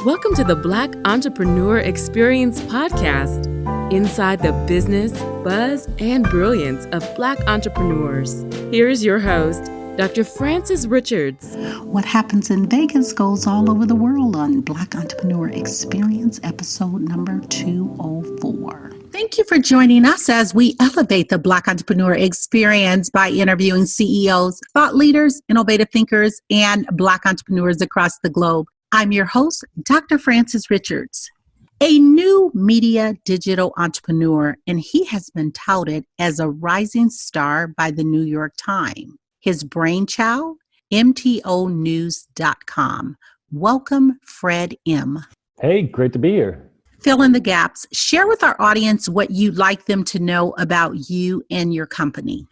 Welcome to the Black Entrepreneur Experience podcast, inside the business, buzz, and brilliance of Black entrepreneurs. Here is your host, Dr. Frances Richards. What happens in Vegas goes all over the world on Black Entrepreneur Experience, episode number 204. Thank you for joining us as we elevate the Black Entrepreneur Experience by interviewing CEOs, thought leaders, innovative thinkers, and Black entrepreneurs across the globe. I'm your host, Dr. Frances Richards, a new media digital entrepreneur, and he has been touted as a rising star by the New York Times. His brainchild, MTOnews.com. Welcome, Fred M. Hey, great to be here. Fill in the gaps. Share with our audience what you'd like them to know about you and your company.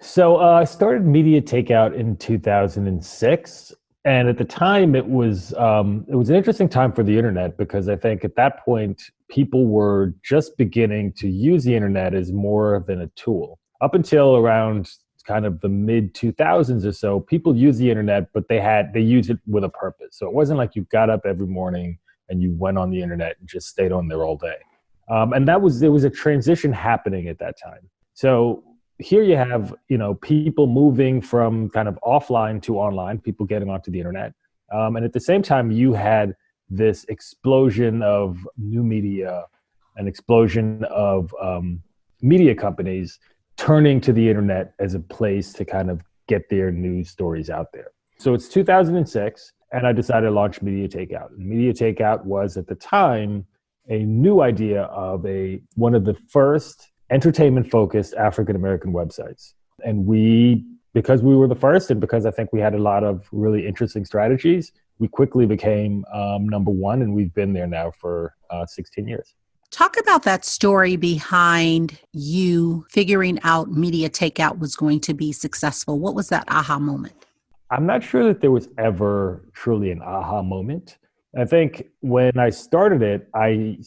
So I started Media Takeout in 2006. And at the time, it was an interesting time for the internet because I think at that point, people were just beginning to use the internet as more than a tool. Up until around kind of the mid 2000s or so, people used the internet, but they used it with a purpose. So it wasn't like you got up every morning and you went on the internet and just stayed on there all day. And there was a transition happening at that time. So here you have, people moving from kind of offline to online, people getting onto the internet. And at the same time, you had this explosion of new media, an explosion of media companies turning to the internet as a place to kind of get their news stories out there. So it's 2006, and I decided to launch Media Takeout. And Media Takeout was, at the time, a new idea of one of the first entertainment-focused African-American websites. And because we were the first, and because I think we had a lot of really interesting strategies, we quickly became number one, and we've been there now for 16 years. Talk about that story behind you figuring out Media Takeout was going to be successful. What was that aha moment? I'm not sure that there was ever truly an aha moment. I think when I started it on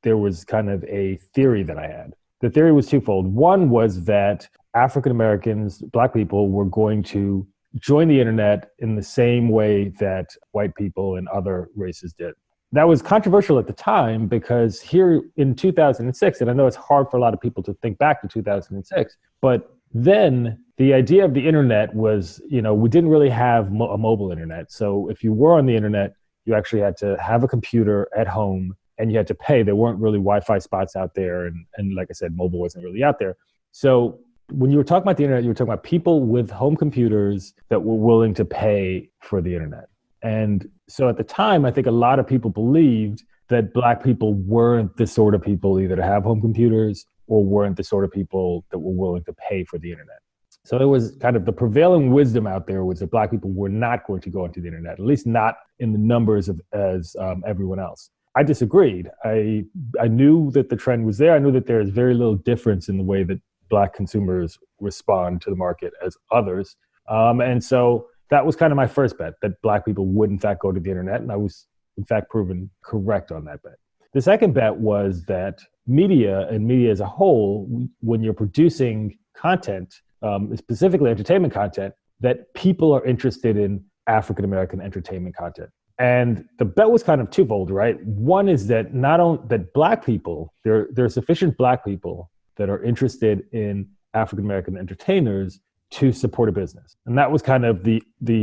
there was kind of a theory that I had. The theory was twofold. One was that African Americans, Black people, were going to join the internet in the same way that white people and other races did. That was controversial at the time because here in 2006, and I know it's hard for a lot of people to think back to 2006, but then the idea of the internet was, we didn't really have a mobile internet. So if you were on the internet, you actually had to have a computer at home and you had to pay. There weren't really Wi-Fi spots out there. And like I said, mobile wasn't really out there. So when you were talking about the internet, you were talking about people with home computers that were willing to pay for the internet. And so at the time, I think a lot of people believed that Black people weren't the sort of people either to have home computers or weren't the sort of people that were willing to pay for the internet. So it was kind of the prevailing wisdom out there was that Black people were not going to go onto the internet, at least not in the numbers as everyone else. I disagreed. I knew that the trend was there. I knew that there is very little difference in the way that Black consumers respond to the market as others. And so that was kind of my first bet, that Black people would in fact go to the internet. And I was in fact proven correct on that bet. The second bet was that media and media as a whole, when you're producing content, specifically entertainment content, that people are interested in African-American entertainment content. And the bet was kind of twofold, right? One is that not only that Black people, there are sufficient Black people that are interested in African-American entertainers to support a business. And that was kind of the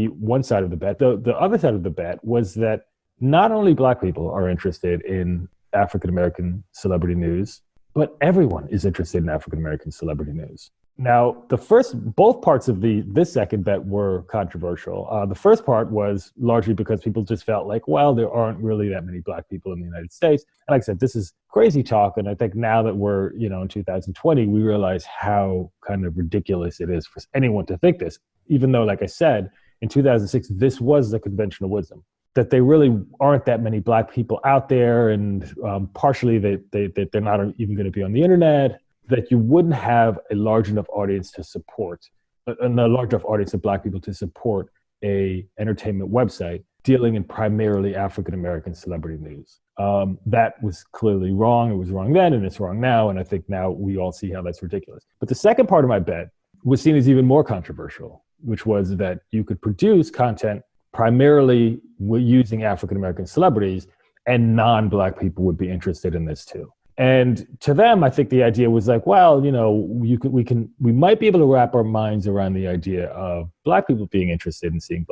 one side of the bet. The other side of the bet was that not only Black people are interested in African-American celebrity news, but everyone is interested in African-American celebrity news. Now, both parts of this second bet were controversial. The first part was largely because people just felt like, well, there aren't really that many Black people in the United States. And like I said, this is crazy talk. And I think now that we're, in 2020, we realize how kind of ridiculous it is for anyone to think this, even though, like I said, in 2006, this was the conventional wisdom, that there really aren't that many Black people out there, and partially that they're not even going to be on the internet, that you wouldn't have a large enough audience to support, and a large enough audience of Black people to support a entertainment website dealing in primarily African-American celebrity news. That was clearly wrong. It was wrong then, and it's wrong now. And I think now we all see how that's ridiculous. But the second part of my bet was seen as even more controversial, which was that you could produce content primarily we're using African-American celebrities, and non-Black people would be interested in this too. And to them, I think the idea was like, well, we might be able to wrap our minds around the idea of Black people being interested in seeing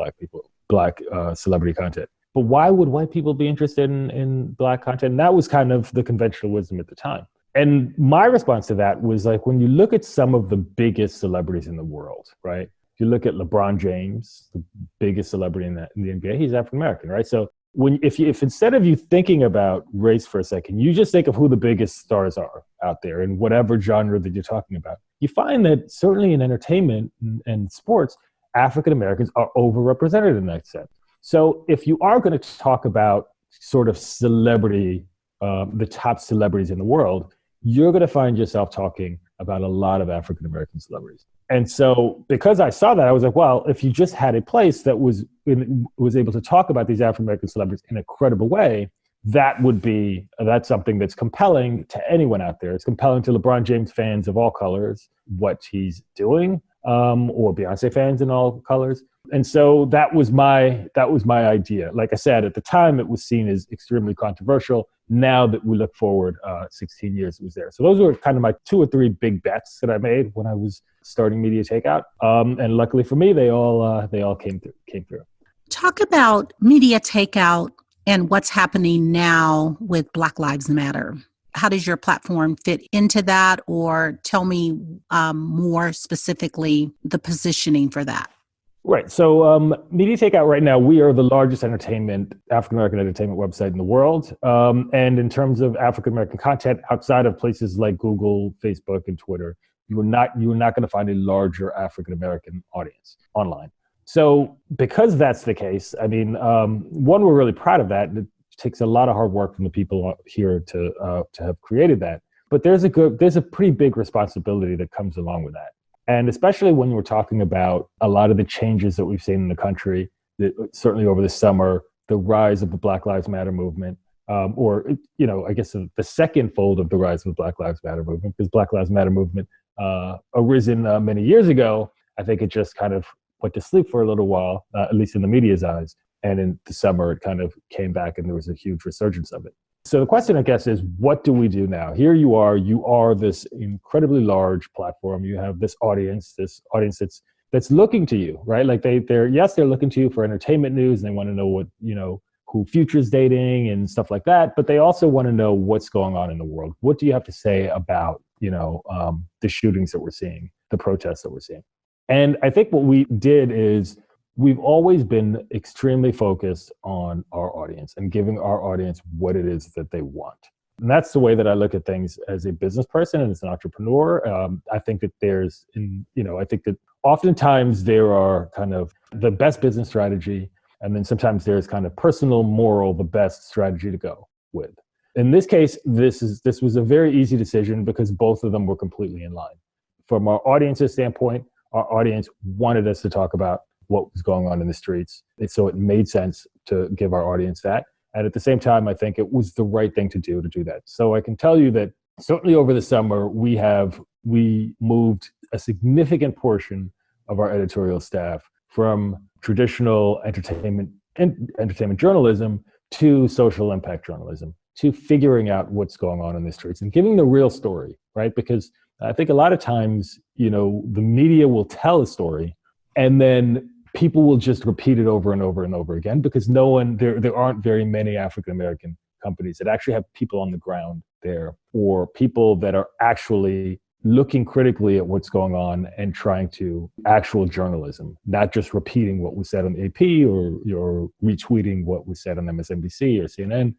Black celebrity content. But why would white people be interested in Black content? And that was kind of the conventional wisdom at the time. And my response to that was like, when you look at some of the biggest celebrities in the world, right? If you look at LeBron James, the biggest celebrity in the NBA, he's African-American, right? So if instead of you thinking about race for a second, you just think of who the biggest stars are out there in whatever genre that you're talking about, you find that certainly in entertainment and sports, African Americans are overrepresented in that sense. So if you are going to talk about sort of celebrity, the top celebrities in the world, you're going to find yourself talking about a lot of African American celebrities. And so because I saw that, I was like, well, if you just had a place that was able to talk about these African-American celebrities in a credible way, that's something that's compelling to anyone out there. It's compelling to LeBron James fans of all colors, what he's doing, or Beyonce fans in all colors. And so that was my idea. Like I said, at the time, it was seen as extremely controversial. Now that we look forward 16 years, it was there. So those were kind of my 2 or 3 big bets that I made when I was starting Media Takeout. And luckily for me, they all came through. Talk about Media Takeout and what's happening now with Black Lives Matter. How does your platform fit into that? Or tell me more specifically the positioning for that. Right. So Media Takeout right now, we are the largest African-American entertainment website in the world. And in terms of African-American content outside of places like Google, Facebook, and Twitter, you are not going to find a larger African-American audience online. So because that's the case, I mean, one, we're really proud of that. And it takes a lot of hard work from the people here to have created that. But there's a pretty big responsibility that comes along with that. And especially when we're talking about a lot of the changes that we've seen in the country, certainly over the summer, the rise of the Black Lives Matter movement, or I guess the second fold of the rise of the Black Lives Matter movement, because Black Lives Matter movement arisen many years ago. I think it just kind of went to sleep for a little while, at least in the media's eyes. And in the summer, it kind of came back and there was a huge resurgence of it. So the question, I guess, is what do we do now? Here you are this incredibly large platform. You have this audience that's looking to you, right? Like they're looking to you for entertainment news, and they want to know who Future's dating and stuff like that. But they also want to know what's going on in the world. What do you have to say about, the shootings that we're seeing, the protests that we're seeing? And I think what we did is we've always been extremely focused on our audience and giving our audience what it is that they want. And that's the way that I look at things as a business person and as an entrepreneur. I think that I think that oftentimes there are kind of the best business strategy, and then sometimes there's kind of personal, moral, the best strategy to go with. In this case, this was a very easy decision because both of them were completely in line. From our audience's standpoint, our audience wanted us to talk about what was going on in the streets. And so it made sense to give our audience that. And at the same time, I think it was the right thing to do that. So I can tell you that certainly over the summer, we moved a significant portion of our editorial staff from traditional entertainment journalism to social impact journalism, to figuring out what's going on in the streets and giving the real story, right? Because I think a lot of times, the media will tell a story and then people will just repeat it over and over and over again because there aren't very many African-American companies that actually have people on the ground there, or people that are actually looking critically at what's going on and trying to actual journalism, not just repeating what was said on AP or retweeting what was said on MSNBC or CNN,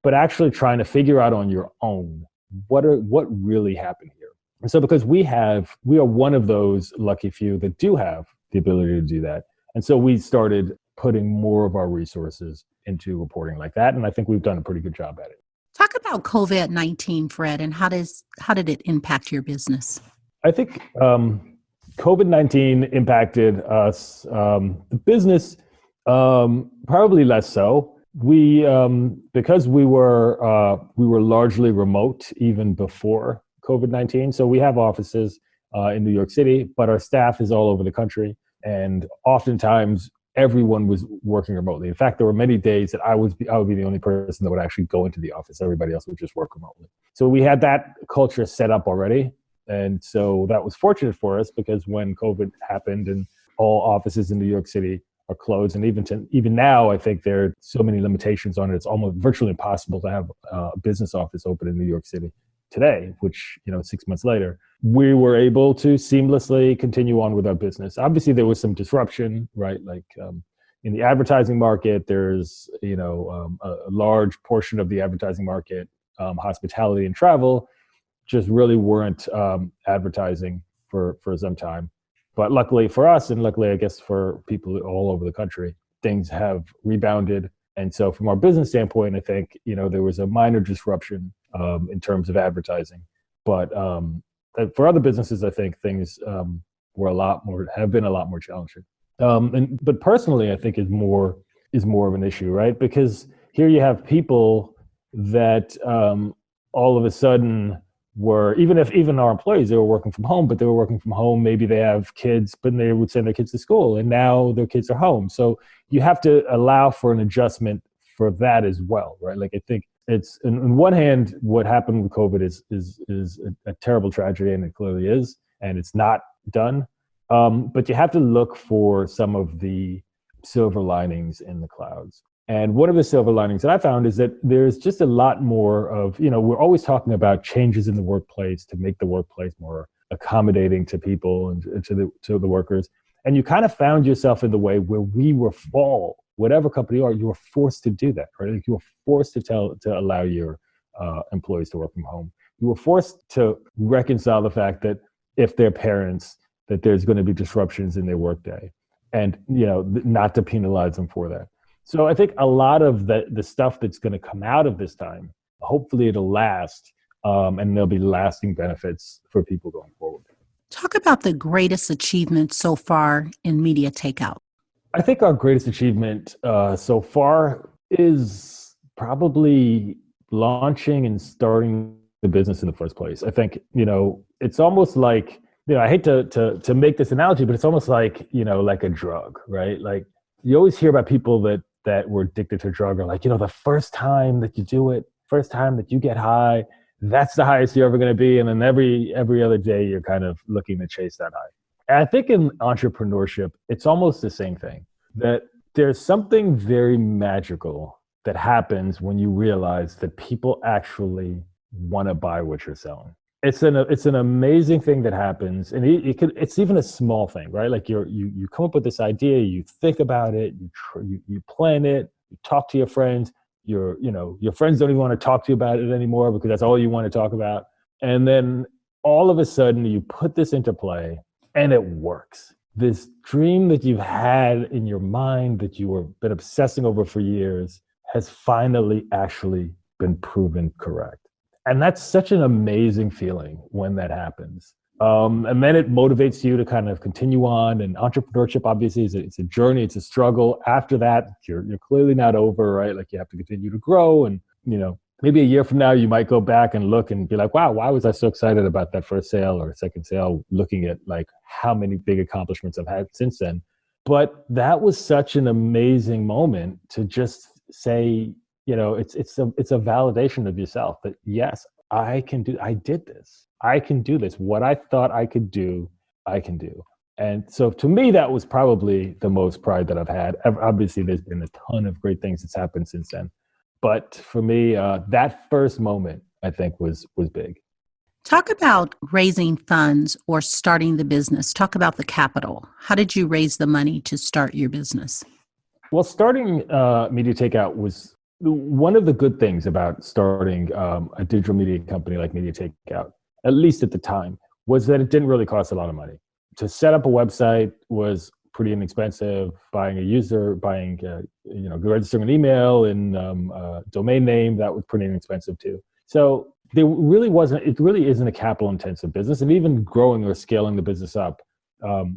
but actually trying to figure out on your own what really happened here. And so because we are one of those lucky few that do have the ability to do that. And so we started putting more of our resources into reporting like that. And I think we've done a pretty good job at it. Talk about COVID-19, Fred, and how did it impact your business? I think COVID-19 impacted us, the business, probably less so. Because we were largely remote even before COVID-19. So we have offices in New York City, but our staff is all over the country. And oftentimes everyone was working remotely. In fact, there were many days that I would be the only person that would actually go into the office. Everybody else would just work remotely. So we had that culture set up already. And so that was fortunate for us, because when COVID happened and all offices in New York City are closed, and even now, I think there are so many limitations on it. It's almost virtually impossible to have a business office open in New York City today, which, 6 months later, we were able to seamlessly continue on with our business. Obviously, there was some disruption, right? Like in the advertising market, there's, a large portion of the advertising market, hospitality and travel, just really weren't advertising for some time. But luckily for us, and luckily, I guess, for people all over the country, things have rebounded. And so from our business standpoint, I think, there was a minor disruption in terms of advertising. But for other businesses, I think things have been a lot more challenging. But personally, I think is more of an issue, right? Because here you have people that all of a sudden were, even our employees, they were working from home, but they were working from home. Maybe they have kids, but they would send their kids to school, and now their kids are home. So you have to allow for an adjustment for that as well, right? Like, I think it's, on one hand, what happened with COVID is a terrible tragedy, and it clearly is, and it's not done. But you have to look for some of the silver linings in the clouds. And one of the silver linings that I found is that there's just a lot more of, we're always talking about changes in the workplace to make the workplace more accommodating to people and to the workers. And you kind of found yourself in the way where whatever company you are forced to do that, right? Like, you were forced to allow your employees to work from home. You were forced to reconcile the fact that if they're parents, that there's going to be disruptions in their workday, and, not to penalize them for that. So I think a lot of the stuff that's going to come out of this time, hopefully it'll last, and there'll be lasting benefits for people going forward. Talk about the greatest achievement so far in media takeout. I think our greatest achievement so far is probably launching and starting the business in the first place. I think, it's almost like, I hate to make this analogy, but it's almost like, like a drug, right? Like, you always hear about people that were addicted to a drug, or like, the first time that you do it, first time that you get high, that's the highest you're ever going to be. And then every other day, you're kind of looking to chase that high. And I think in entrepreneurship, it's almost the same thing, that there's something very magical that happens when you realize that people actually want to buy what you're selling. It's an amazing thing that happens, and it's even a small thing, right? Like, you come up with this idea, you think about it, you plan it, you talk to your friends. Your friends don't even want to talk to you about it anymore, because that's all you want to talk about. And then all of a sudden, you put this into play, and it works. This dream that you've had in your mind, that you have been obsessing over for years, has finally actually been proven correct. And that's such an amazing feeling when that happens. And then it motivates you to kind of continue on. And entrepreneurship, obviously, it's a journey, it's a struggle. After that, you're clearly not over, right? Like, you have to continue to grow. And, maybe a year from now, you might go back and look and be like, wow, why was I so excited about that first sale or second sale, looking at like how many big accomplishments I've had since then. But that was such an amazing moment to just say, it's a validation of yourself that, yes, I did this. I can do this. What I thought I could do, I can do. And so to me, that was probably the most pride that I've had. Obviously, there's been a ton of great things that's happened since then. But for me, that first moment, I think, was big. Talk about raising funds or starting the business. Talk about the capital. How did you raise the money to start your business? Well, starting Media Takeout was one of the good things about starting a digital media company like Media Takeout, at least at the time, was that it didn't really cost a lot of money. To set up a website was pretty inexpensive. Buying a user, registering an email and domain name, that was pretty inexpensive too. So it really isn't a capital intensive business. And even growing or scaling the business up,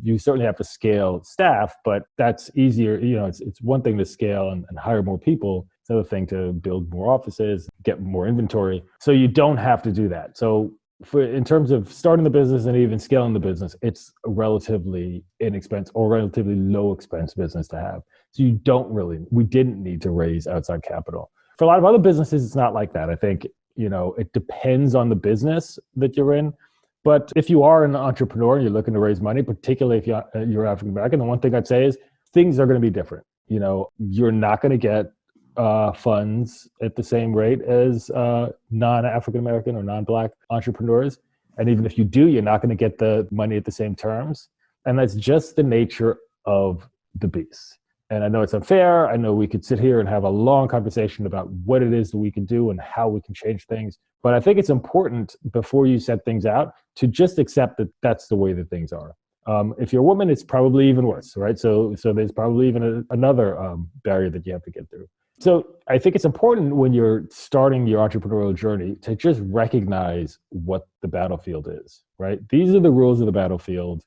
you certainly have to scale staff, but that's easier. It's one thing to scale and hire more people. It's another thing to build more offices, get more inventory. So you don't have to do that. So in terms of starting the business and even scaling the business, it's a relatively inexpensive or relatively low expense business to have. So we didn't need to raise outside capital. For a lot of other businesses, it's not like that. I think, it depends on the business that you're in. But if you are an entrepreneur and you're looking to raise money, particularly if you're African American, the one thing I'd say is things are going to be different. You're not going to get funds at the same rate as non-African American or non-Black entrepreneurs. And even if you do, you're not going to get the money at the same terms. And that's just the nature of the beast. And I know it's unfair. I know we could sit here and have a long conversation about what it is that we can do and how we can change things. But I think it's important before you set things out to just accept that that's the way that things are. If you're a woman, it's probably even worse, right? So there's probably even another barrier that you have to get through. So I think it's important when you're starting your entrepreneurial journey to just recognize what the battlefield is, right? These are the rules of the battlefield.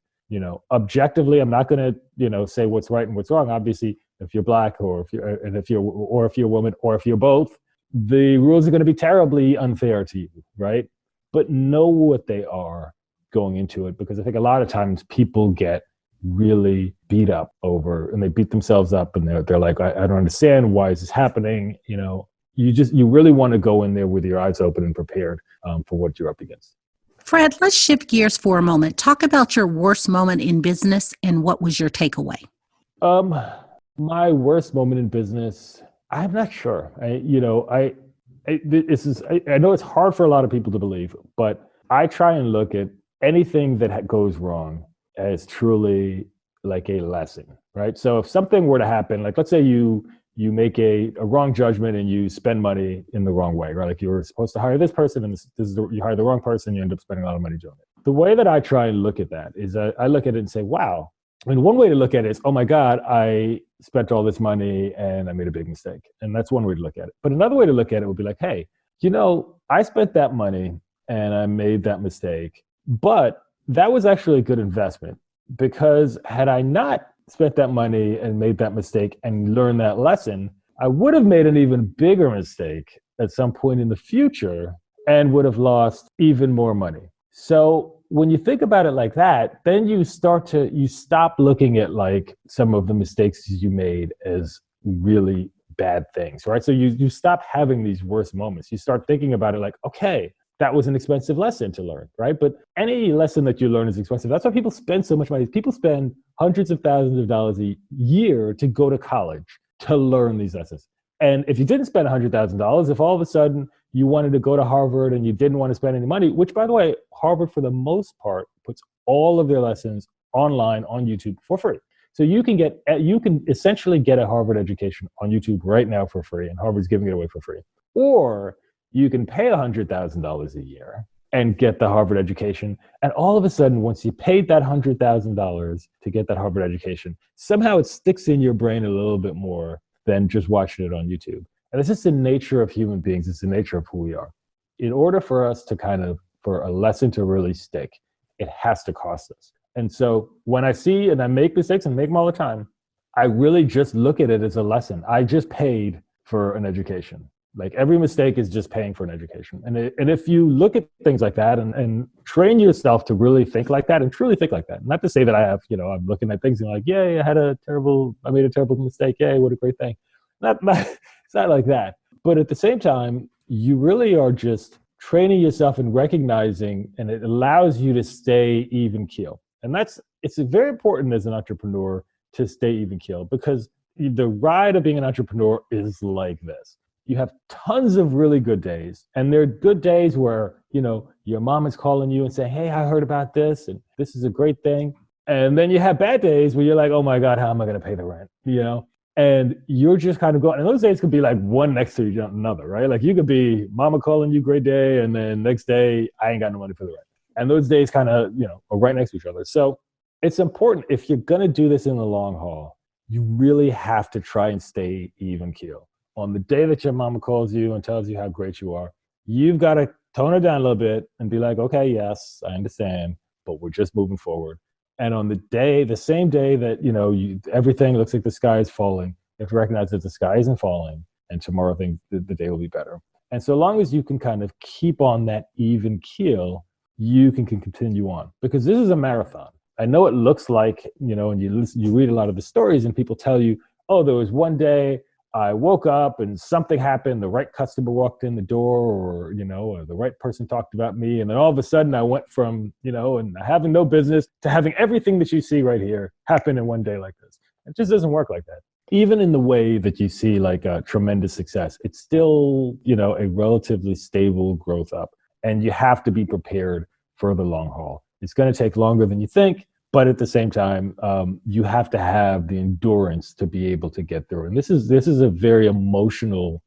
Objectively, I'm not going to, say what's right and what's wrong. Obviously, if you're Black if you're a woman, or if you're both, the rules are going to be terribly unfair to you, right? But know what they are going into it, because I think a lot of times people get really beat up over, and they beat themselves up, and they're like, I don't understand, why is this happening? You really want to go in there with your eyes open and prepared for what you're up against. Fred, let's shift gears for a moment. Talk about your worst moment in business and what was your takeaway? My worst moment in business, I'm not sure. I know it's hard for a lot of people to believe, but I try and look at anything that goes wrong as truly like a lesson, right? So if something were to happen, like let's say you make a wrong judgment and you spend money in the wrong way, right? Like you were supposed to hire this person and you hire the wrong person, you end up spending a lot of money doing it. The way that I try and look at that is I look at it and say, wow. I mean, one way to look at it is, oh my God, I spent all this money and I made a big mistake. And that's one way to look at it. But another way to look at it would be like, hey, I spent that money and I made that mistake, but that was actually a good investment, because had I not spent that money and made that mistake and learned that lesson, I would have made an even bigger mistake at some point in the future and would have lost even more money. So when you think about it like that, then you stop looking at like some of the mistakes you made as really bad things, right? So you stop having these worst moments. You start thinking about it like, okay, that was an expensive lesson to learn, right? But any lesson that you learn is expensive. That's why people spend so much money. People spend hundreds of thousands of dollars a year to go to college to learn these lessons. And if you didn't spend $100,000, if all of a sudden you wanted to go to Harvard and you didn't want to spend any money, which by the way, Harvard for the most part puts all of their lessons online on YouTube for free. So you can essentially get a Harvard education on YouTube right now for free, and Harvard's giving it away for free. Or you can pay $100,000 a year and get the Harvard education. And all of a sudden, once you paid that $100,000 to get that Harvard education, somehow it sticks in your brain a little bit more than just watching it on YouTube. And it's just the nature of human beings. It's the nature of who we are. In order for us to for a lesson to really stick, it has to cost us. And so when I see and I make mistakes, and make them all the time, I really just look at it as a lesson. I just paid for an education. Like every mistake is just paying for an education. And if you look at things like that and train yourself to really think like that and truly think like that, not to say that I have, I'm looking at things and like, yay, I made a terrible mistake. Yay, what a great thing. It's not like that. But at the same time, you really are just training yourself and recognizing, and it allows you to stay even keel. And it's very important as an entrepreneur to stay even keel, because the ride of being an entrepreneur is like this. You have tons of really good days. And there are good days where, your mom is calling you and saying, hey, I heard about this, and this is a great thing. And then you have bad days where you're like, oh my God, how am I going to pay the rent? And you're just kind of going, and those days could be like one next to another, right? Like you could be mama calling you great day, and then next day, I ain't got no money for the rent. And those days kind of, are right next to each other. So it's important, if you're going to do this in the long haul, you really have to try and stay even keel. On the day that your mama calls you and tells you how great you are, you've got to tone it down a little bit and be like, okay, yes, I understand, but we're just moving forward. And on the same day that, everything looks like the sky is falling, you have to recognize that the sky isn't falling, and tomorrow the day will be better. And so long as you can kind of keep on that even keel, you can continue on, because this is a marathon. I know it looks like, and you read a lot of the stories and people tell you, oh, there was one day I woke up and something happened, the right customer walked in the door, or the right person talked about me, and then all of a sudden I went from, and having no business to having everything that you see right here happen in one day like this. It just doesn't work like that. Even in the way that you see like a tremendous success, it's still, a relatively stable growth up, and you have to be prepared for the long haul. It's going to take longer than you think, but at the same time, you have to have the endurance to be able to get through. And this is a very emotionally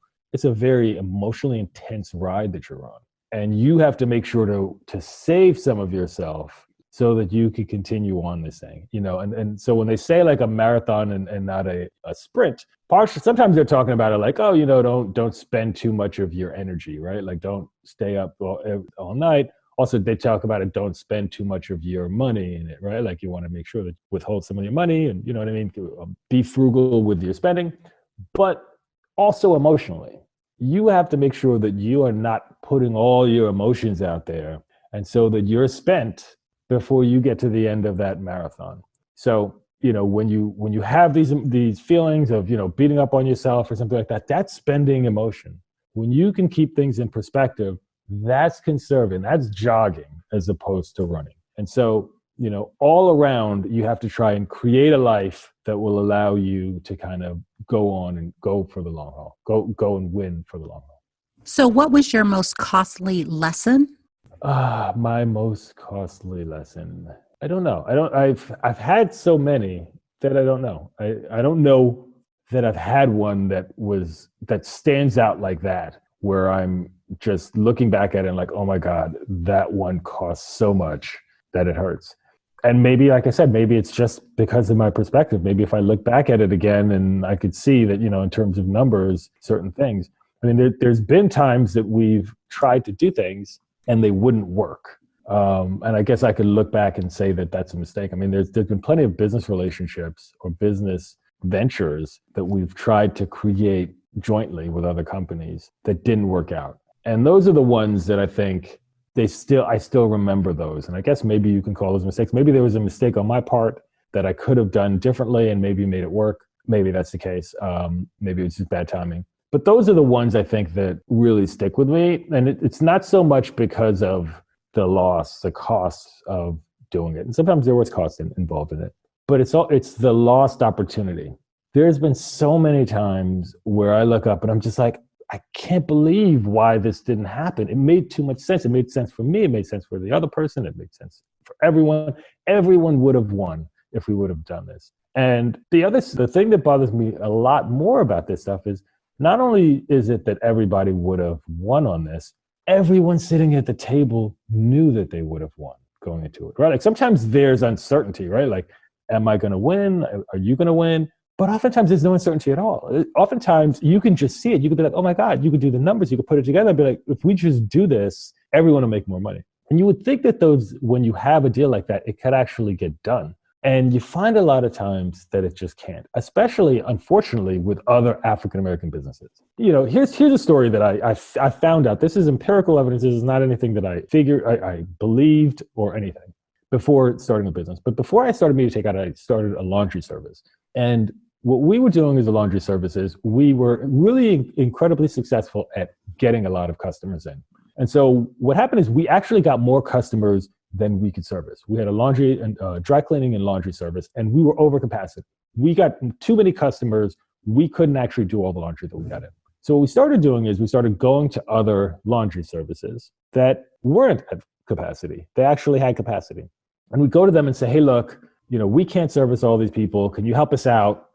intense ride that you're on. And you have to make sure to save some of yourself so that you can continue on this thing, and so when they say like a marathon and not a sprint, sometimes they're talking about it like, oh, don't spend too much of your energy, right? Like don't stay up all night. Also, they talk about it, don't spend too much of your money in it, right? Like you want to make sure that withhold some of your money and, you know what I mean? Be frugal with your spending. But also emotionally, you have to make sure that you are not putting all your emotions out there, and so that you're spent before you get to the end of that marathon. So, when you have these feelings of, beating up on yourself or something like that, that's spending emotion. When you can keep things in perspective, that's conserving, that's jogging as opposed to running. And so, all around, you have to try and create a life that will allow you to kind of go on and go for the long haul, go and win for the long haul. So what was your most costly lesson? My most costly lesson. I don't know. I've had so many that I don't know. I don't know that I've had one that stands out like that, where I'm just looking back at it and like, oh my God, that one costs so much that it hurts. And maybe, like I said, maybe it's just because of my perspective. Maybe if I look back at it again and I could see that, in terms of numbers, certain things. I mean, there's been times that we've tried to do things and they wouldn't work. And I guess I could look back and say that that's a mistake. I mean, there's been plenty of business relationships or business ventures that we've tried to create jointly with other companies that didn't work out. And those are the ones that I think I still remember those. And I guess maybe you can call those mistakes. Maybe there was a mistake on my part that I could have done differently and maybe made it work. Maybe that's the case. Maybe it was just bad timing. But those are the ones I think that really stick with me. And it's not so much because of the costs of doing it. And sometimes there was cost involved in it, but it's the lost opportunity. There's been so many times where I look up and I'm just like, I can't believe why this didn't happen. It made too much sense. It made sense for me. It made sense for the other person. It made sense for everyone. Everyone would have won if we would have done this. And the thing that bothers me a lot more about this stuff is not only is it that everybody would have won on this, everyone sitting at the table knew that they would have won going into it, right? Like sometimes there's uncertainty, right? Like, am I going to win? Are you going to win? But oftentimes there's no uncertainty at all. Oftentimes you can just see it. You could be like, oh my God, you could do the numbers. You could put it together and be like, if we just do this, everyone will make more money. And you would think that when you have a deal like that, it could actually get done. And you find a lot of times that it just can't, especially, unfortunately, with other African-American businesses. Here's a story that I found out. This is empirical evidence. This is not anything that I believed or anything before starting a business. But before I started Media Takeout, I started a laundry service. And what we were doing as a laundry services, we were really incredibly successful at getting a lot of customers in. And so what happened is we actually got more customers than we could service. We had a laundry and dry cleaning and laundry service, and we were over capacity. We got too many customers. We couldn't actually do all the laundry that we got in. So what we started doing is we started going to other laundry services that weren't at capacity. They actually had capacity. And we'd go to them and say, hey, look, we can't service all these people. Can you help us out?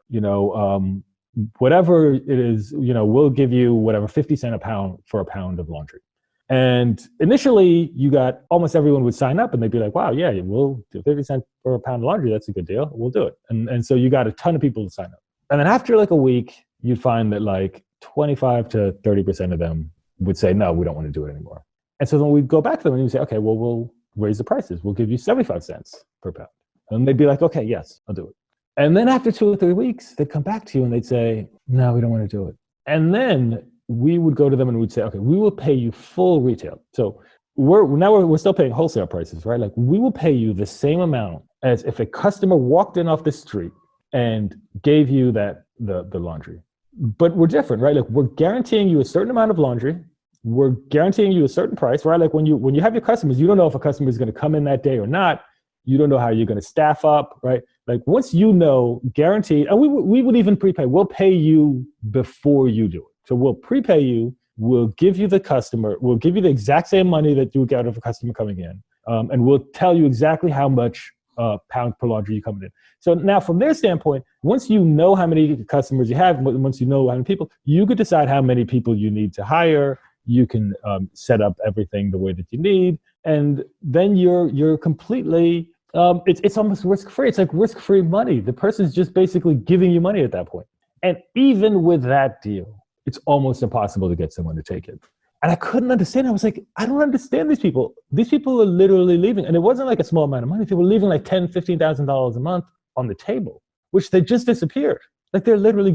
Whatever it is, we'll give you whatever, 50 cents a pound for a pound of laundry. And initially you got almost everyone would sign up and they'd be like, wow, yeah, we'll do 50 cents for a pound of laundry. That's a good deal. We'll do it. And so you got a ton of people to sign up. And then after like a week, you'd find that like 25 to 30% of them would say, no, we don't want to do it anymore. And so then we'd go back to them and we'd say, okay, well, we'll raise the prices. We'll give you 75 cents per pound. And they'd be like, okay, yes, I'll do it. And then after 2 or 3 weeks, they'd come back to you and they'd say, no, we don't want to do it. And then we would go to them and we'd say, okay, we will pay you full retail. So we're still paying wholesale prices, right? Like we will pay you the same amount as if a customer walked in off the street and gave you the laundry. But we're different, right? Like we're guaranteeing you a certain amount of laundry. We're guaranteeing you a certain price, right? Like when you have your customers, you don't know if a customer is going to come in that day or not. You don't know how you're going to staff up, right? Like once you know, guaranteed, and we would even prepay. We'll pay you before you do it. So we'll prepay you. We'll give you we'll give you the exact same money that you would get out of a customer coming in. And we'll tell you exactly how much pounds per laundry you coming in. So now from their standpoint, once you know how many customers you have, once you know how many people, you could decide how many people you need to hire. You can set up everything the way that you need. And then you're completely, it's almost risk-free. It's like risk-free money. The person's just basically giving you money at that point. And even with that deal, it's almost impossible to get someone to take it. And I couldn't understand. I was like, I don't understand these people. These people are literally leaving. And it wasn't like a small amount of money. They were leaving like $10,000, $15,000 a month on the table, which they just disappeared. Like they're literally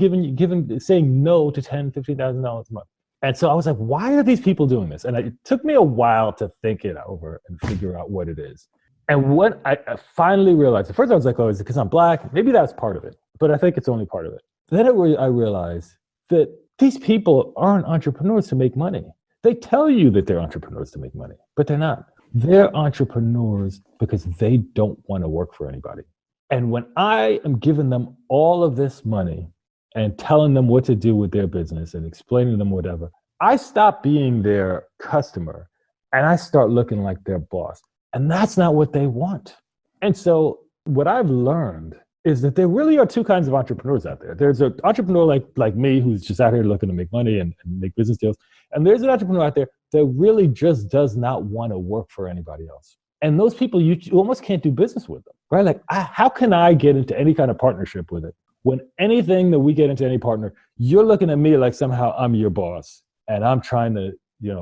saying no to $10,000, $15,000 a month. And so I was like, why are these people doing this? And it took me a while to think it over and figure out what it is. And what I finally realized, at first I was like, oh, is it because I'm Black? Maybe that's part of it, but I think it's only part of it. Then I realized that these people aren't entrepreneurs to make money. They tell you that they're entrepreneurs to make money, but they're not. They're entrepreneurs because they don't want to work for anybody. And when I am giving them all of this money and telling them what to do with their business and explaining to them whatever, I stop being their customer and I start looking like their boss. And that's not what they want. And so what I've learned is that there really are two kinds of entrepreneurs out there. There's an entrepreneur like me who's just out here looking to make money and make business deals. And there's an entrepreneur out there that really just does not want to work for anybody else. And those people, you almost can't do business with them, right? Like, how can I get into any kind of partnership with it? When anything that we get into any partner, you're looking at me like somehow I'm your boss and I'm trying to,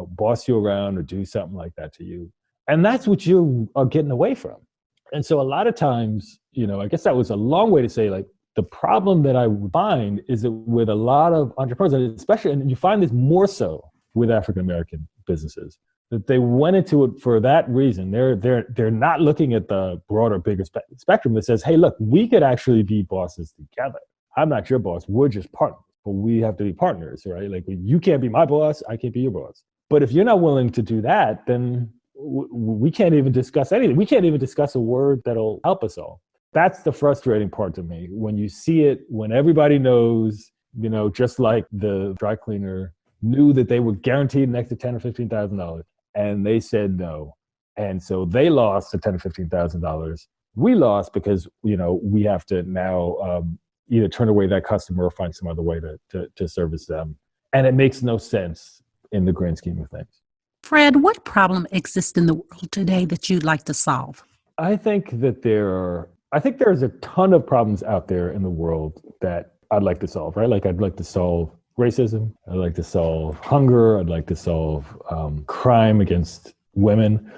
boss you around or do something like that to you. And that's what you are getting away from. And so a lot of times, I guess that was a long way to say, like, the problem that I find is that with a lot of entrepreneurs, especially, and you find this more so with African-American businesses, that they went into it for that reason. They're not looking at the broader, bigger spectrum that says, hey, look, we could actually be bosses together. I'm not your boss. We're just partners, but we have to be partners, right? Like, you can't be my boss. I can't be your boss. But if you're not willing to do that, then we can't even discuss anything. We can't even discuss a word that'll help us all. That's the frustrating part to me. When you see it, when everybody knows, just like the dry cleaner knew that they were guaranteed an extra $10,000 or $15,000, and they said no. And so they lost the $10,000 or $15,000. We lost because, we have to now either turn away that customer or find some other way to service them. And it makes no sense in the grand scheme of things. Fred, what problem exists in the world today that you'd like to solve? I think that there's a ton of problems out there in the world that I'd like to solve, right? Like, I'd like to solve racism. I'd like to solve hunger. I'd like to solve crime against women.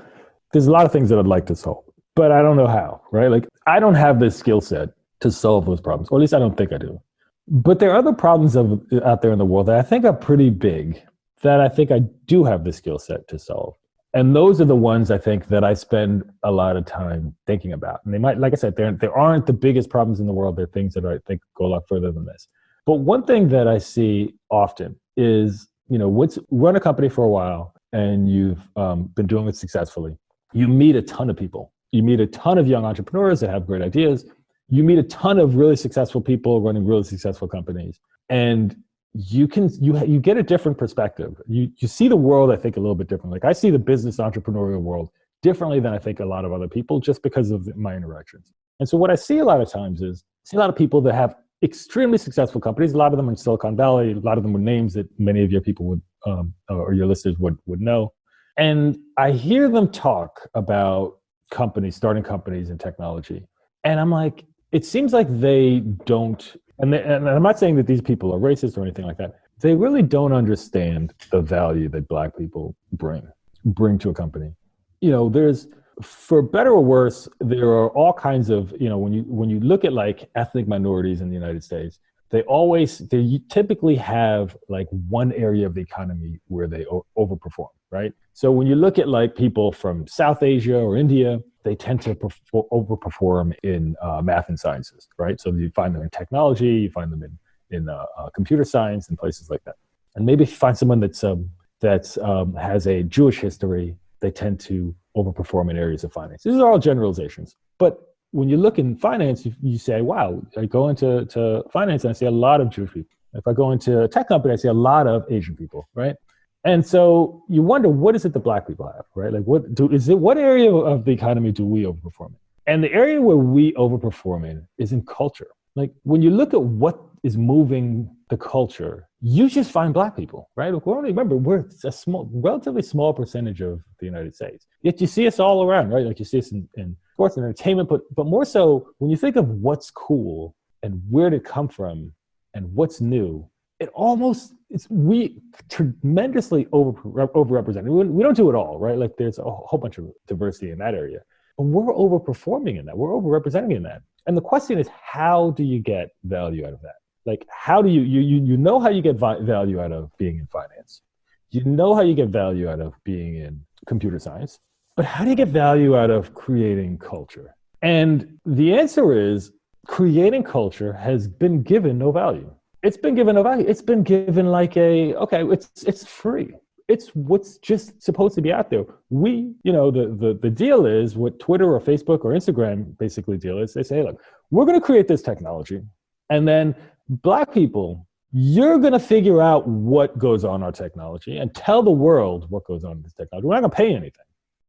There's a lot of things that I'd like to solve, but I don't know how, right? Like, I don't have the skill set to solve those problems, or at least I don't think I do. But there are other problems out there in the world that I think are pretty big, that I think I do have the skill set to solve. And those are the ones I think that I spend a lot of time thinking about. And they might, like I said, there aren't the biggest problems in the world. They're things that I think go a lot further than this. But one thing that I see often is, run a company for a while and you've been doing it successfully. You meet a ton of people. You meet a ton of young entrepreneurs that have great ideas. You meet a ton of really successful people running really successful companies. And you get a different perspective. You see the world, I think, a little bit different. Like, I see the business entrepreneurial world differently than I think a lot of other people, just because of my interactions. And so what I see a lot of times is, I see a lot of people that have extremely successful companies. A lot of them are in Silicon Valley. A lot of them with names that many of your people would, or your listeners would know. And I hear them talk about starting companies in technology. And I'm like, it seems like they don't, and I'm not saying that these people are racist or anything like that. They really don't understand the value that Black people bring to a company. There's, for better or worse, there are all kinds of, when you look at like ethnic minorities in the United States, they typically have like one area of the economy where they overperform, right? So when you look at like people from South Asia or India, they tend to overperform in math and sciences, right? So you find them in technology, you find them in computer science and places like that. And maybe if you find someone that's has a Jewish history, they tend to overperform in areas of finance. These are all generalizations, but when you look in finance, you say, wow, I go into finance and I see a lot of Jewish people. If I go into a tech company, I see a lot of Asian people, right? And so you wonder, what is it that Black people have, right? Like what area of the economy do we overperform in? And the area where we overperform in is in culture. Like when you look at what is moving the culture, you just find Black people, right? Remember, we're a relatively small percentage of the United States. Yet you see us all around, right? Like you see us in sports and entertainment, but more so when you think of what's cool and where did it come from and what's new, we tremendously overrepresented. We don't do it all, right? Like there's a whole bunch of diversity in that area, but we're overperforming in that. We're overrepresenting in that. And the question is, how do you get value out of that? Like, how do you know how you get value out of being in finance? You know how you get value out of being in computer science, but how do you get value out of creating culture? And the answer is creating culture has been given no value. It's been given no value. It's been given like it's free. It's what's just supposed to be out there. The deal is what Twitter or Facebook or Instagram basically deal is. They say, hey, look, we're going to create this technology, and then Black people, you're going to figure out what goes on our technology and tell the world what goes on in this technology. We're not going to pay anything.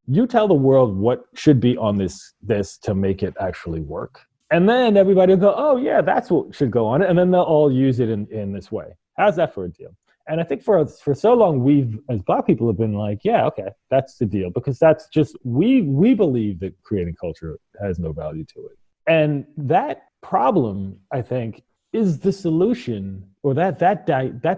You tell the world what should be on this to make it actually work. And then everybody will go, oh yeah, that's what should go on it. And then they'll all use it in this way. How's that for a deal? And I think for so long, we've, as Black people, have been like, yeah, okay, that's the deal. Because that's just, we believe that creating culture has no value to it. And that problem, I think, is the solution, or that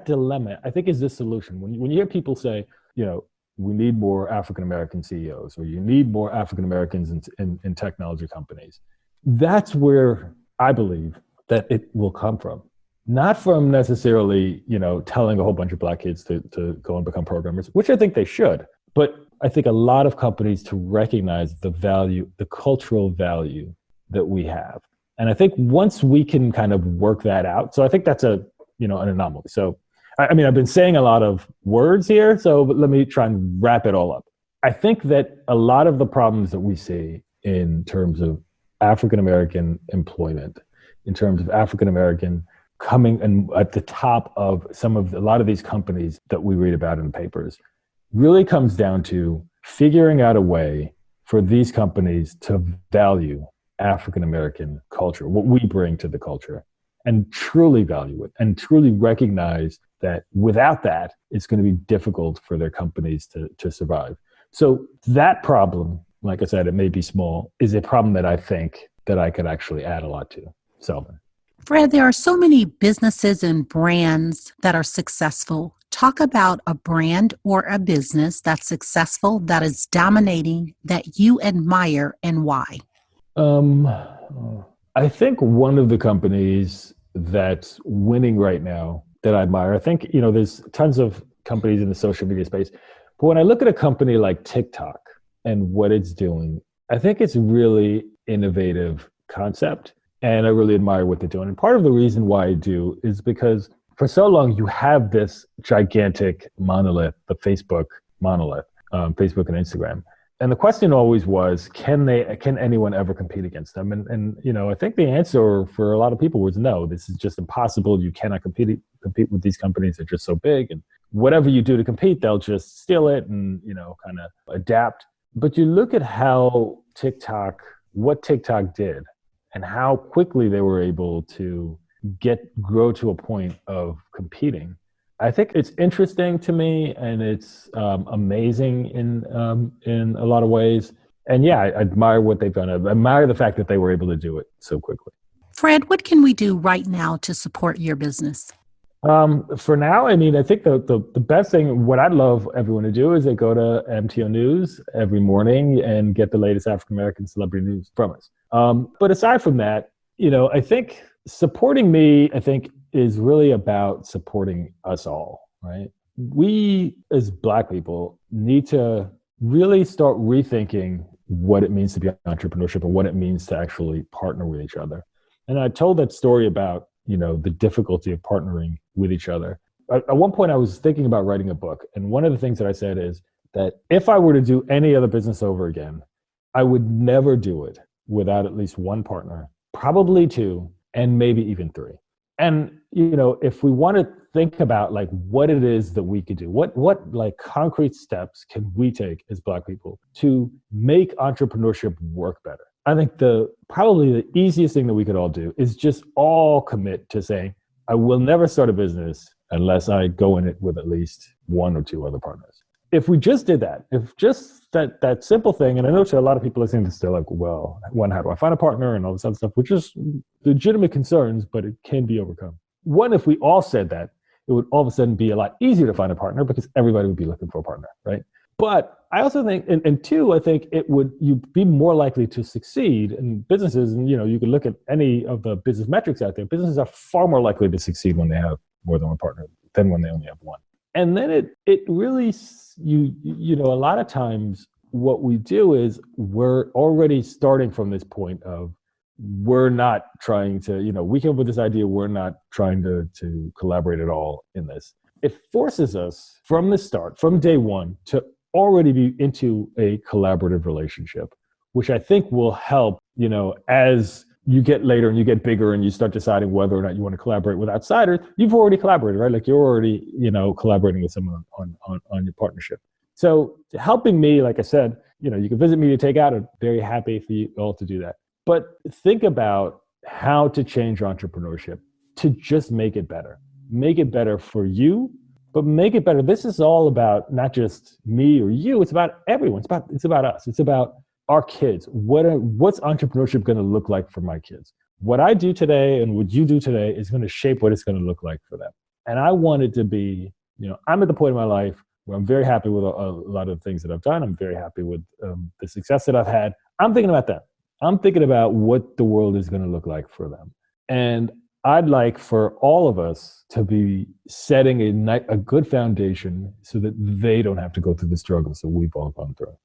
dilemma, I think, is the solution. When you hear people say, we need more African-American CEOs, or you need more African-Americans in technology companies, that's where I believe that it will come from. Not from necessarily, telling a whole bunch of Black kids to go and become programmers, which I think they should. But I think a lot of companies to recognize the value, the cultural value that we have. And I think once we can kind of work that out, so I think that's an anomaly. So, I've been saying a lot of words here, so let me try and wrap it all up. I think that a lot of the problems that we see in terms of African-American employment, in terms of African-American coming and at the top of a lot of these companies that we read about in the papers, really comes down to figuring out a way for these companies to value African-American culture, what we bring to the culture, and truly value it and truly recognize that without that, it's going to be difficult for their companies to survive. So that problem, like I said, it may be small, is a problem that I think that I could actually add a lot to. So, Fred, there are so many businesses and brands that are successful. Talk about a brand or a business that's successful, that is dominating, that you admire, and why. I think one of the companies that's winning right now that I admire, I think, there's tons of companies in the social media space, but when I look at a company like TikTok and what it's doing, I think it's really innovative concept, and I really admire what they're doing. And part of the reason why I do is because for so long you have this gigantic monolith, the Facebook monolith, Facebook and Instagram. And the question always was, can anyone ever compete against them? And I think the answer for a lot of people was no, this is just impossible. You cannot compete with these companies. They're just so big. And whatever you do to compete, they'll just steal it and, kind of adapt. But you look at what TikTok did and how quickly they were able to grow to a point of competing. I think it's interesting to me, and it's amazing in a lot of ways. And yeah, I admire what they've done. I admire the fact that they were able to do it so quickly. Fred, what can we do right now to support your business? For now, I think the best thing, what I'd love everyone to do is they go to MTO News every morning and get the latest African-American celebrity news from us. But aside from that, I think supporting me, is really about supporting us all, right? We as Black people need to really start rethinking what it means to be entrepreneurship and what it means to actually partner with each other. And I told that story about, the difficulty of partnering with each other. At one point I was thinking about writing a book. And one of the things that I said is that if I were to do any other business over again, I would never do it without at least one partner, probably two, and maybe even three. And, if we want to think about like what it is that we could do, what like concrete steps can we take as Black people to make entrepreneurship work better? I think probably the easiest thing that we could all do is just all commit to saying, I will never start a business unless I go in it with at least one or two other partners. If we just did that, if just that simple thing, and I know to a lot of people listening to this, they're like, well, one, how do I find a partner and all this other stuff, which is legitimate concerns, but it can be overcome. One, if we all said that, it would all of a sudden be a lot easier to find a partner because everybody would be looking for a partner, right? But I also think, and two, I think you'd be more likely to succeed in businesses. And, you could look at any of the business metrics out there. Businesses are far more likely to succeed when they have more than one partner than when they only have one. And then it really, a lot of times what we do is we're already starting from this point of we're not trying to, we came up with this idea, we're not trying to collaborate at all in this. It forces us from the start, from day one, to already be into a collaborative relationship, which I think will help, as you get later and you get bigger and you start deciding whether or not you want to collaborate with outsiders, you've already collaborated, right? Like you're already, collaborating with someone on your partnership. So helping me, like I said, you can visit me to take out. I'm very happy for you all to do that. But think about how to change entrepreneurship to just make it better. Make it better for you, but make it better. This is all about not just me or you. It's about everyone. It's about us. It's about our kids. What's entrepreneurship going to look like for my kids? What I do today and what you do today is going to shape what it's going to look like for them. And I want it to be, I'm at the point in my life where I'm very happy with a lot of the things that I've done. I'm very happy with the success that I've had. I'm thinking about that. I'm thinking about what the world is going to look like for them. And I'd like for all of us to be setting a good foundation so that they don't have to go through the struggles that we've all gone through.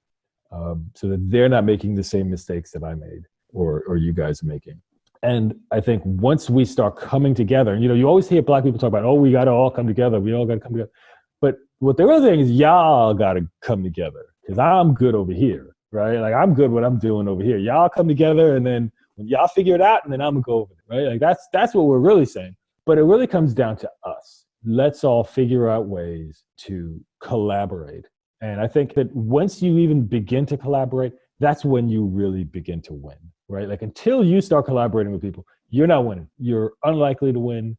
So that they're not making the same mistakes that I made or you guys are making. And I think once we start coming together, and you always hear Black people talk about, we got to all come together. We all got to come together. But what they're really saying is y'all got to come together because I'm good over here, right? Like I'm good what I'm doing over here. Y'all come together and then when y'all figure it out and then I'm going to go over it, right? Like that's what we're really saying. But it really comes down to us. Let's all figure out ways to collaborate. And I think that once you even begin to collaborate, that's when you really begin to win, right? Like until you start collaborating with people, you're not winning. You're unlikely to win.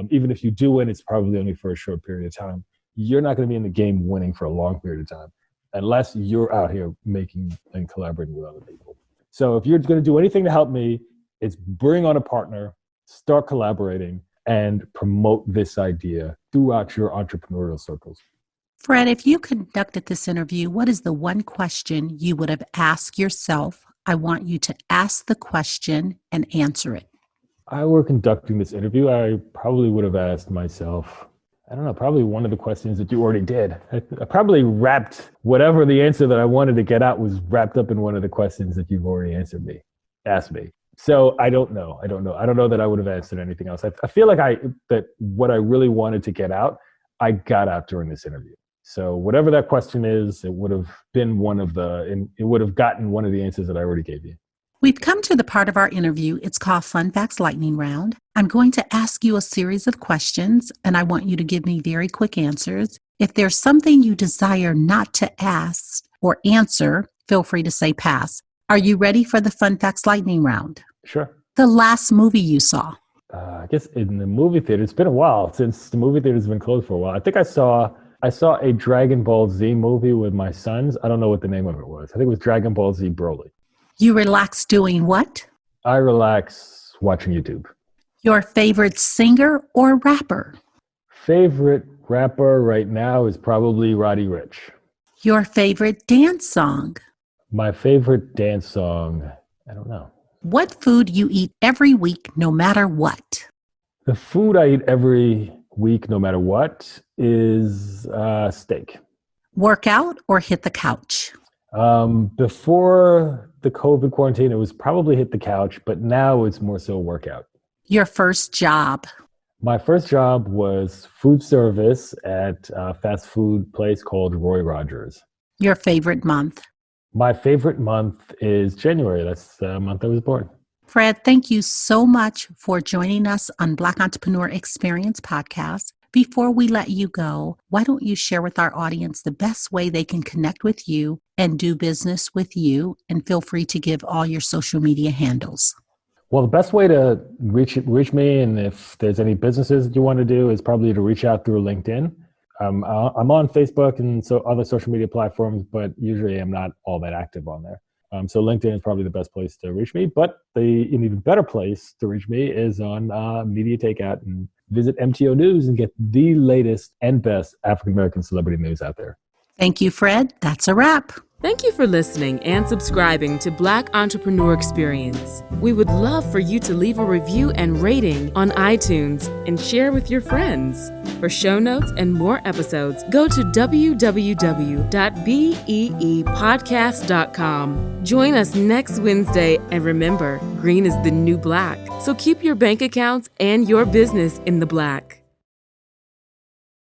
Even if you do win, it's probably only for a short period of time. You're not going to be in the game winning for a long period of time unless you're out here making and collaborating with other people. So if you're going to do anything to help me, it's bring on a partner, start collaborating, and promote this idea throughout your entrepreneurial circles. Fred, if you conducted this interview, what is the one question you would have asked yourself? I want you to ask the question and answer it. I were conducting this interview, I probably would have asked myself, I don't know, probably one of the questions that you already did. I probably wrapped whatever the answer that I wanted to get out was wrapped up in one of the questions that you've already asked me. So I don't know. I don't know that I would have answered anything else. I feel like that what I really wanted to get out, I got out during this interview. So whatever that question is, it would have been it would have gotten one of the answers that I already gave you. We've come to the part of our interview. It's called Fun Facts Lightning Round. I'm going to ask you a series of questions, and I want you to give me very quick answers. If there's something you desire not to ask or answer, feel free to say pass. Are you ready for the Fun Facts Lightning Round? Sure. The last movie you saw? I guess in the movie theater, it's been a while since the movie theater's been closed for a while. I think I saw a Dragon Ball Z movie with my sons. I don't know what the name of it was. I think it was Dragon Ball Z Broly. You relax doing what? I relax watching YouTube. Your favorite singer or rapper? Favorite rapper right now is probably Roddy Ricch. Your favorite dance song? My favorite dance song, I don't know. What food you eat every week, no matter what? The food I eat every week, no matter what, is steak. Work out or hit the couch? Before the COVID quarantine, it was probably hit the couch, but now it's more so workout. Your first job? My first job was food service at a fast food place called Roy Rogers. Your favorite month? My favorite month is January. That's the month I was born. Fred, thank you so much for joining us on Black Entrepreneur Experience Podcast. Before we let you go, why don't you share with our audience the best way they can connect with you and do business with you? And feel free to give all your social media handles. Well, the best way to reach me, and if there's any businesses that you want to do, is probably to reach out through LinkedIn. I'm on Facebook and so other social media platforms, but usually I'm not all that active on there. So LinkedIn is probably the best place to reach me. But an even better place to reach me is on Media Takeout, and visit MTO News and get the latest and best African-American celebrity news out there. Thank you, Fred. That's a wrap. Thank you for listening and subscribing to Black Entrepreneur Experience. We would love for you to leave a review and rating on iTunes and share with your friends. For show notes and more episodes, go to www.beepodcast.com. Join us next Wednesday, and remember, green is the new black. So keep your bank accounts and your business in the black.